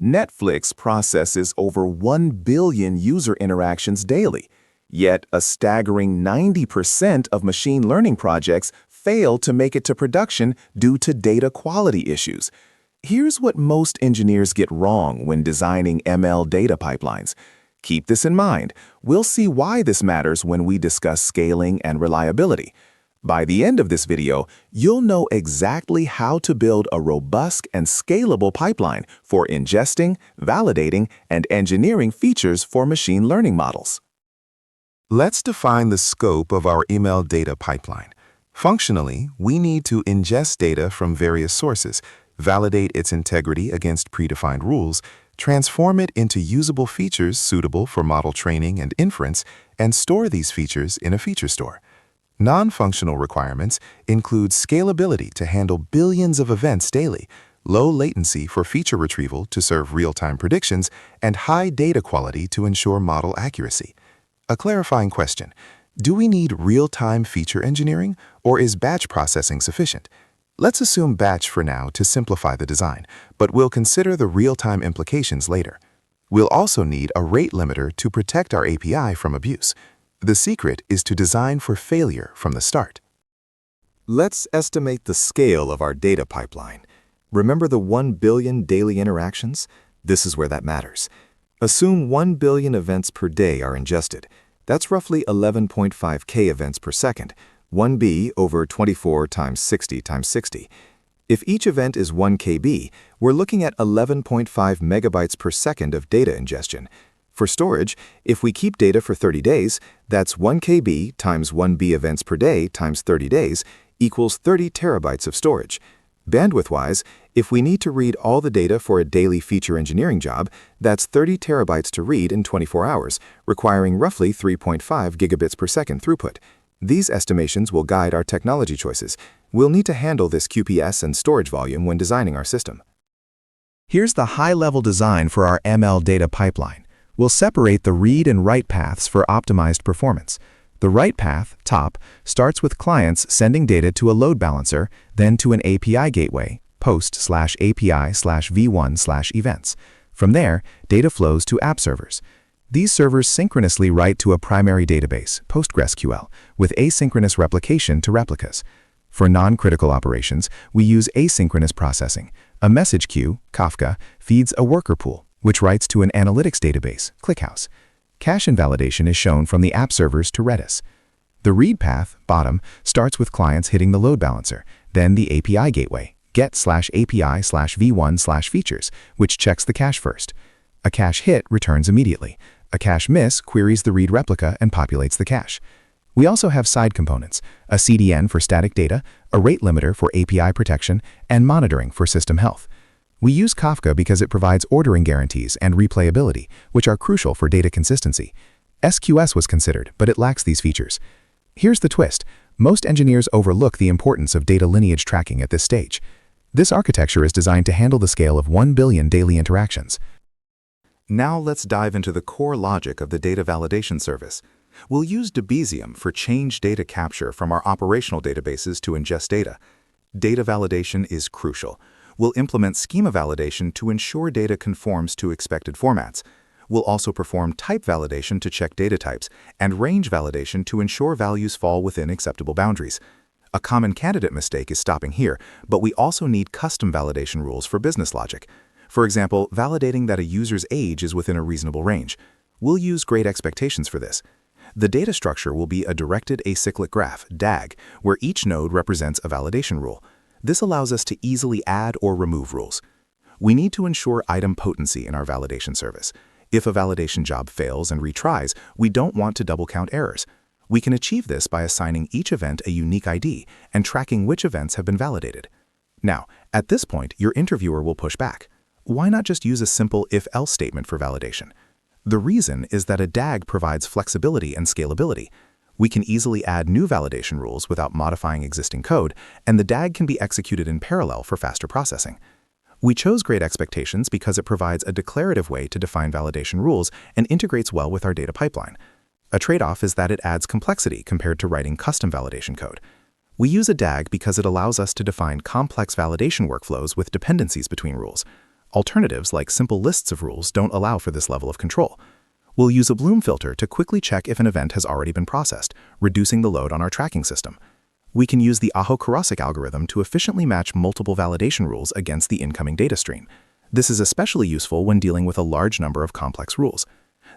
Netflix processes over 1 billion user interactions daily, yet a staggering 90% of machine learning projects fail to make it to production due to data quality issues. Here's what most engineers get wrong when designing ML data pipelines. Keep this in mind. We'll see why this matters when we discuss scaling and reliability. By the end of this video, you'll know exactly how to build a robust and scalable pipeline for ingesting, validating, and engineering features for machine learning models. Let's define the scope of our ML data pipeline. Functionally, we need to ingest data from various sources, validate its integrity against predefined rules, transform it into usable features suitable for model training and inference, and store these features in a feature store. Non-functional requirements include scalability to handle billions of events daily, low latency for feature retrieval to serve real-time predictions, and high data quality to ensure model accuracy. A clarifying question: do we need real-time feature engineering, or is batch processing sufficient? Let's assume batch for now to simplify the design, but we'll consider the real-time implications later. We'll also need a rate limiter to protect our API from abuse. The secret is to design for failure from the start. Let's estimate the scale of our data pipeline. Remember the 1 billion daily interactions? This is where that matters. Assume 1 billion events per day are ingested. That's roughly 11.5K events per second, 1B over 24 times 60 times 60. If each event is 1 KB, we're looking at 11.5 megabytes per second of data ingestion. For storage, if we keep data for 30 days, that's 1 KB times 1B events per day times 30 days equals 30 terabytes of storage. Bandwidth-wise, if we need to read all the data for a daily feature engineering job, that's 30 terabytes to read in 24 hours, requiring roughly 3.5 gigabits per second throughput. These estimations will guide our technology choices. We'll need to handle this QPS and storage volume when designing our system. Here's the high-level design for our ML data pipeline. We'll separate the read and write paths for optimized performance. The write path, top, starts with clients sending data to a load balancer, then to an API gateway, post/API/v1/events. From there, data flows to app servers. These servers synchronously write to a primary database, PostgreSQL, with asynchronous replication to replicas. For non-critical operations, we use asynchronous processing. A message queue, Kafka, feeds a worker pool, which writes to an analytics database, ClickHouse. Cache invalidation is shown from the app servers to Redis. The read path, bottom, starts with clients hitting the load balancer, then the API gateway, get/API/v1/features, which checks the cache first. A cache hit returns immediately. A cache miss queries the read replica and populates the cache. We also have side components, a CDN for static data, a rate limiter for API protection, and monitoring for system health. We use Kafka because it provides ordering guarantees and replayability, which are crucial for data consistency. SQS was considered, but it lacks these features. Here's the twist. Most engineers overlook the importance of data lineage tracking at this stage. This architecture is designed to handle the scale of 1 billion daily interactions. Now let's dive into the core logic of the data validation service. We'll use Debezium for change data capture from our operational databases to ingest data. Data validation is crucial. We'll implement schema validation to ensure data conforms to expected formats. We'll also perform type validation to check data types, and range validation to ensure values fall within acceptable boundaries. A common candidate mistake is stopping here, but we also need custom validation rules for business logic. For example, validating that a user's age is within a reasonable range. We'll use great expectations for this. The data structure will be a directed acyclic graph, DAG, where each node represents a validation rule. This allows us to easily add or remove rules. We need to ensure item potency in our validation service. If a validation job fails and retries, we don't want to double count errors. We can achieve this by assigning each event a unique ID and tracking which events have been validated. Now, at this point, your interviewer will push back. Why not just use a simple if-else statement for validation? The reason is that a DAG provides flexibility and scalability. We can easily add new validation rules without modifying existing code, and the DAG can be executed in parallel for faster processing. We chose Great Expectations because it provides a declarative way to define validation rules and integrates well with our data pipeline. A trade-off is that it adds complexity compared to writing custom validation code. We use a DAG because it allows us to define complex validation workflows with dependencies between rules. Alternatives like simple lists of rules don't allow for this level of control. We'll use a Bloom filter to quickly check if an event has already been processed, reducing the load on our tracking system. We can use the Aho-Karasik algorithm to efficiently match multiple validation rules against the incoming data stream. This is especially useful when dealing with a large number of complex rules.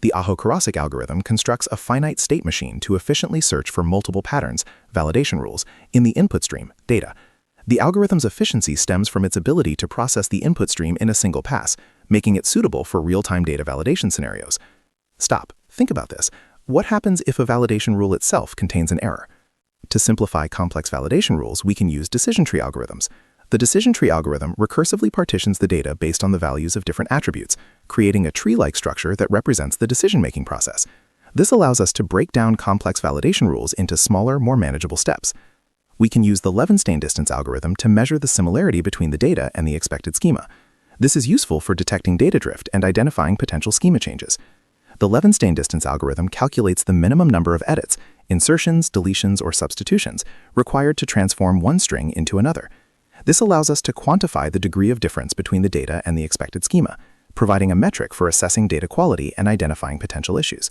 The Aho-Karasik algorithm constructs a finite state machine to efficiently search for multiple patterns, validation rules, in the input stream, data. The algorithm's efficiency stems from its ability to process the input stream in a single pass, making it suitable for real-time data validation scenarios. Stop. Think about this. What happens if a validation rule itself contains an error? To simplify complex validation rules, we can use decision tree algorithms. The decision tree algorithm recursively partitions the data based on the values of different attributes, creating a tree-like structure that represents the decision-making process. This allows us to break down complex validation rules into smaller, more manageable steps. We can use the Levenshtein distance algorithm to measure the similarity between the data and the expected schema. This is useful for detecting data drift and identifying potential schema changes. The Levenshtein distance algorithm calculates the minimum number of edits, insertions, deletions, or substitutions required to transform one string into another. This allows us to quantify the degree of difference between the data and the expected schema, providing a metric for assessing data quality and identifying potential issues.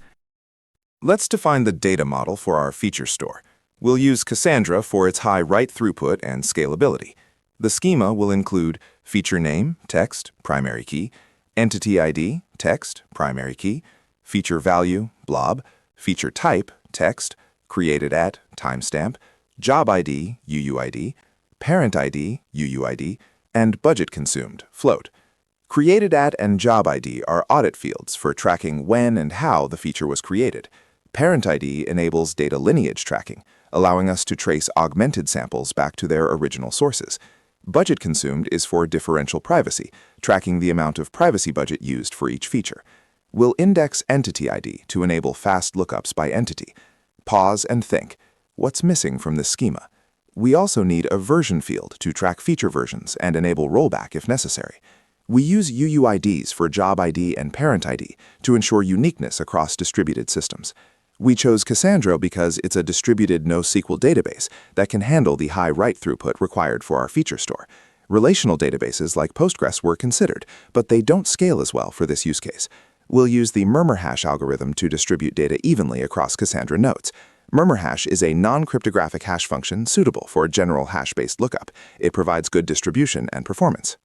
Let's define the data model for our feature store. We'll use Cassandra for its high write throughput and scalability. The schema will include feature name, text, primary key, entity ID, text, primary key, feature value, blob, feature type, text, created at, timestamp, job ID, UUID, parent ID, UUID, and budget consumed, float. Created at and job ID are audit fields for tracking when and how the feature was created. Parent ID enables data lineage tracking, allowing us to trace augmented samples back to their original sources. Budget consumed is for differential privacy, tracking the amount of privacy budget used for each feature. We'll index entity ID to enable fast lookups by entity. Pause and think. What's missing from this schema? We also need a version field to track feature versions and enable rollback if necessary. We use UUIDs for job ID and parent ID to ensure uniqueness across distributed systems. We chose Cassandra because it's a distributed NoSQL database that can handle the high write throughput required for our feature store. Relational databases like Postgres were considered, but they don't scale as well for this use case. We'll use the murmur hash algorithm to distribute data evenly across Cassandra nodes. Murmur hash is a non-cryptographic hash function suitable for general hash-based lookup. It provides good distribution and performance.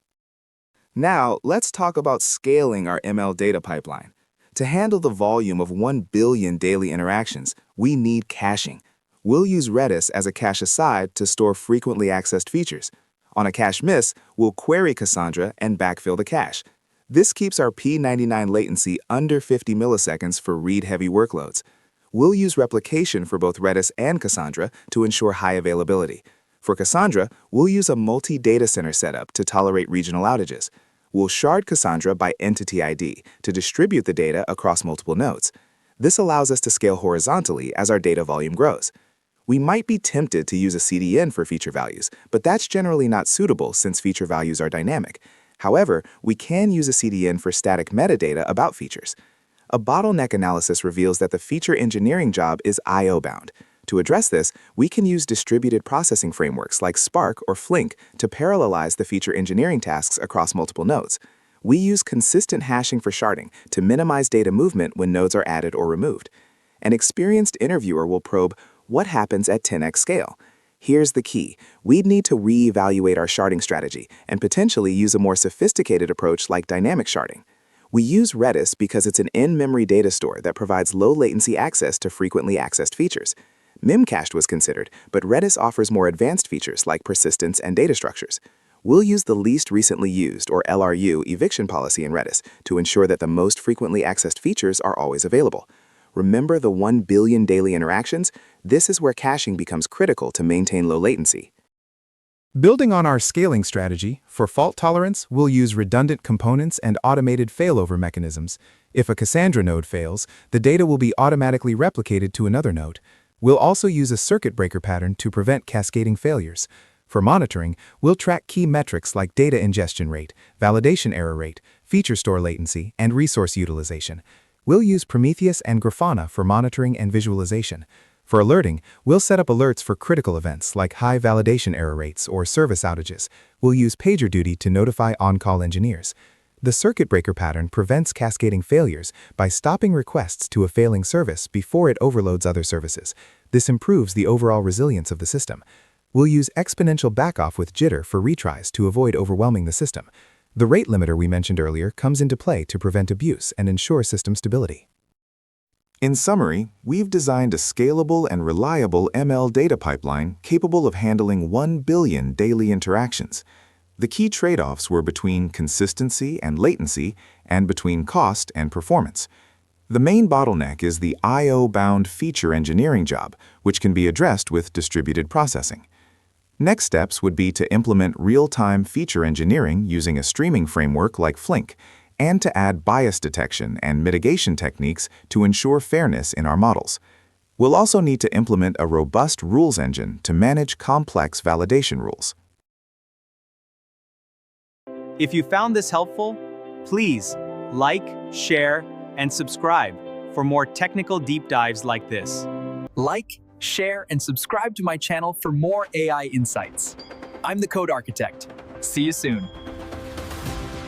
Now, let's talk about scaling our ML data pipeline. To handle the volume of 1 billion daily interactions, we need caching. We'll use Redis as a cache aside to store frequently accessed features. On a cache miss, we'll query Cassandra and backfill the cache. This keeps our P99 latency under 50 milliseconds for read-heavy workloads. We'll use replication for both Redis and Cassandra to ensure high availability. For Cassandra, we'll use a multi-data center setup to tolerate regional outages. We'll shard Cassandra by entity ID to distribute the data across multiple nodes. This allows us to scale horizontally as our data volume grows. We might be tempted to use a CDN for feature values, but that's generally not suitable since feature values are dynamic. However, we can use a CDN for static metadata about features. A bottleneck analysis reveals that the feature engineering job is I/O-bound. To address this, we can use distributed processing frameworks like Spark or Flink to parallelize the feature engineering tasks across multiple nodes. We use consistent hashing for sharding to minimize data movement when nodes are added or removed. An experienced interviewer will probe what happens at 10x scale. Here's the key. We'd need to reevaluate our sharding strategy and potentially use a more sophisticated approach like dynamic sharding. We use Redis because it's an in-memory data store that provides low-latency access to frequently accessed features. Memcached was considered, but Redis offers more advanced features like persistence and data structures. We'll use the least recently used, or LRU, eviction policy in Redis to ensure that the most frequently accessed features are always available. Remember the 1 billion daily interactions? This is where caching becomes critical to maintain low latency. Building on our scaling strategy, for fault tolerance, we'll use redundant components and automated failover mechanisms. If a Cassandra node fails, the data will be automatically replicated to another node. We'll also use a circuit breaker pattern to prevent cascading failures. For monitoring, we'll track key metrics like data ingestion rate, validation error rate, feature store latency, and resource utilization. We'll use Prometheus and Grafana for monitoring and visualization. For alerting, we'll set up alerts for critical events like high validation error rates or service outages. We'll use PagerDuty to notify on-call engineers. The circuit breaker pattern prevents cascading failures by stopping requests to a failing service before it overloads other services. This improves the overall resilience of the system. We'll use exponential backoff with jitter for retries to avoid overwhelming the system. The rate limiter we mentioned earlier comes into play to prevent abuse and ensure system stability. In summary, we've designed a scalable and reliable ML data pipeline capable of handling 1 billion daily interactions. The key trade-offs were between consistency and latency and between cost and performance. The main bottleneck is the I/O-bound feature engineering job, which can be addressed with distributed processing. Next steps would be to implement real-time feature engineering using a streaming framework like Flink, and to add bias detection and mitigation techniques to ensure fairness in our models. We'll also need to implement a robust rules engine to manage complex validation rules. If you found this helpful, please like, share, and subscribe for more technical deep dives like this. Like, share, and subscribe to my channel for more AI insights. I'm the Code Architect. See you soon.